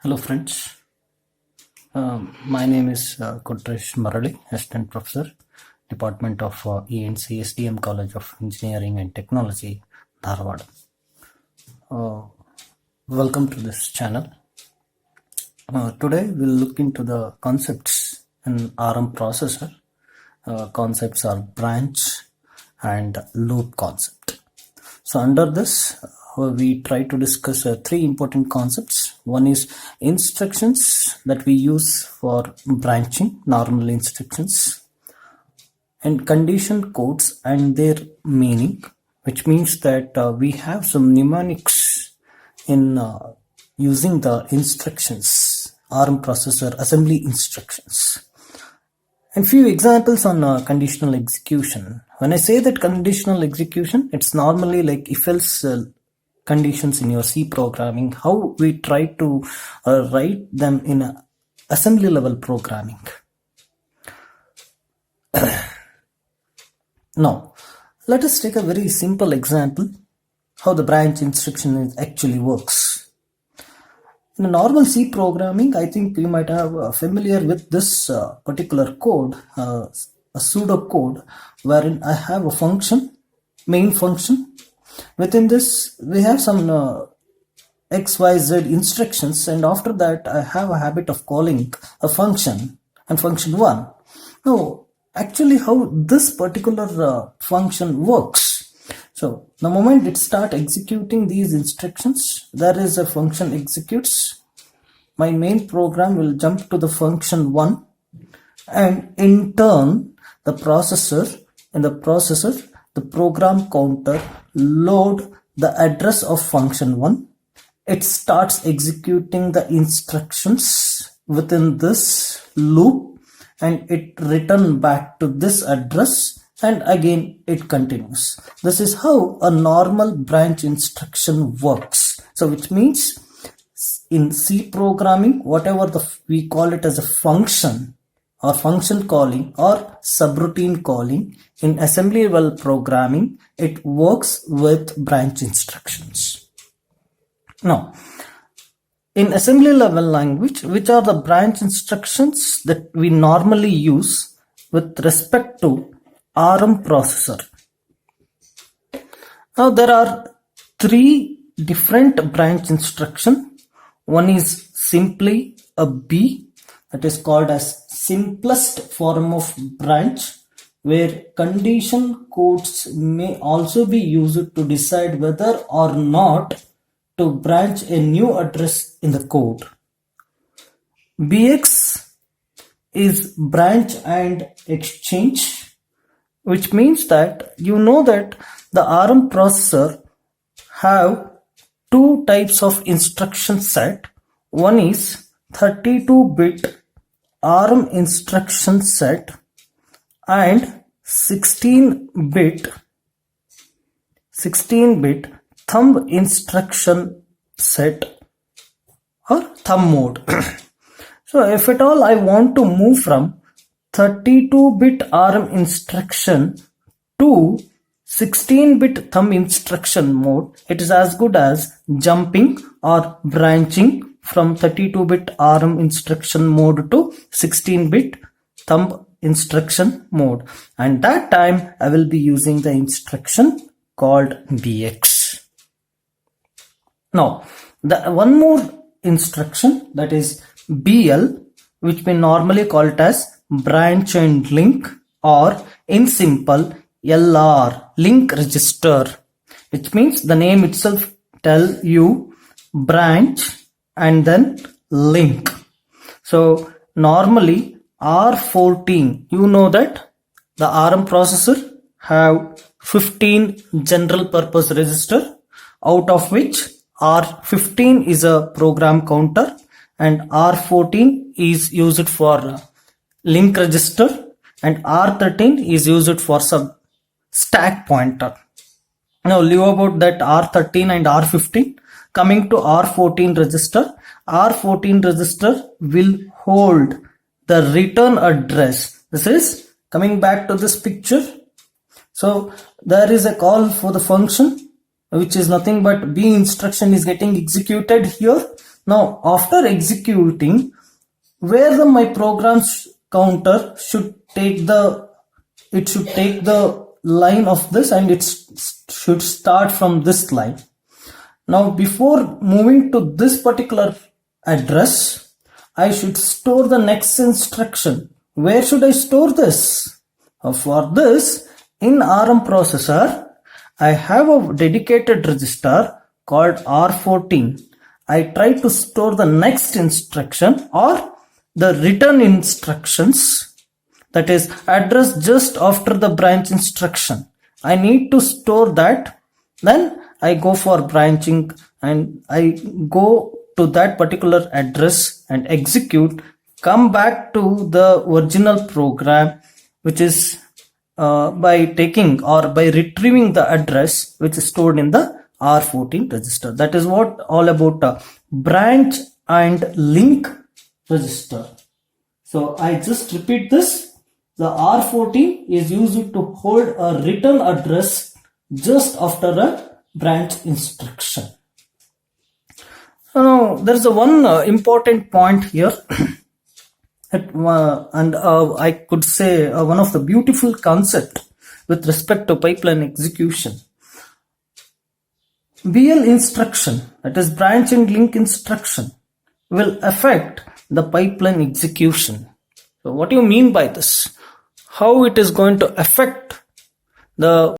Hello friends, my name is Kotresh Marali, Assistant Professor, Department of ARM7TDMI College of Engineering and Technology, Dharwad. Welcome to this channel. Today we'll look into the concepts in ARM processor. Concepts are branch and loop concept. So under this, we try to discuss three important concepts. One is instructions that we use for branching, normal instructions, and condition codes and their meaning, which means that we have some mnemonics in using the instructions, ARM processor assembly instructions. And few examples on conditional execution. When I say that conditional execution, it's normally like if-else conditions in your C programming, how we try to write them in a assembly level programming. Now, let us take a very simple example how the branch instruction actually works. In a normal C programming, I think you might have familiar with this particular code, a pseudo code, wherein I have a function, main function. Within this, we have some XYZ instructions, and after that, I have a habit of calling a function and function 1. Now, actually, how this particular function works. So, the moment it starts executing these instructions, there is a function executes. My main program will jump to the function 1, and in turn, the processor, the program counter load the address of function 1. It starts executing the instructions within this loop, and it return back to this address, and again it continues. This is how a normal branch instruction works. So which means in C programming, whatever we call it as a function or function calling or subroutine calling, in assembly level programming, it works with branch instructions. Now, in assembly level language, which are the branch instructions that we normally use with respect to ARM processor? Now, there are three different branch instructions. One is simply a B, that is called as simplest form of branch, where condition codes may also be used to decide whether or not to branch a new address in the code. BX is branch and exchange, which means that you know that the ARM processor have two types of instruction set. One is 32-bit ARM instruction set and 16-bit thumb instruction set or thumb mode. So if at all I want to move from 32-bit ARM instruction to 16-bit thumb instruction mode, it is as good as jumping or branching from 32-bit ARM instruction mode to 16-bit thumb instruction mode, and that time I will be using the instruction called BX. Now, the one more instruction, that is BL, which we normally call it as branch and link, or in simple LR, link register, which means the name itself tell you branch and then link. So normally R14, you know that the ARM processor have 15 general purpose register, out of which R15 is a program counter and R14 is used for link register and R13 is used for some stack pointer. Now leave about that R13 and R15. Coming to R14 register, R14 register will hold the return address. This is coming back to this picture. So there is a call for the function, which is nothing but B instruction is getting executed here. Now after executing, where my program's counter should take the line of this, and it should start from this line. Now before moving to this particular address, I should store the next instruction. Where should I store this? For this, in ARM processor, I have a dedicated register called R14. I try to store the next instruction or the return instructions, that is address just after the branch instruction. I need to store that. Then I go for branching and I go to that particular address and execute, come back to the original program, which is by taking or by retrieving the address which is stored in the R14 register. That is what all about branch and link register. So I just repeat this. The R14 is used to hold a return address just after a branch instruction. So now there is a one important point here. I could say one of the beautiful concept with respect to pipeline execution. BL instruction, that is branch and link instruction, will affect the pipeline execution. So what do you mean by this? How it is going to affect the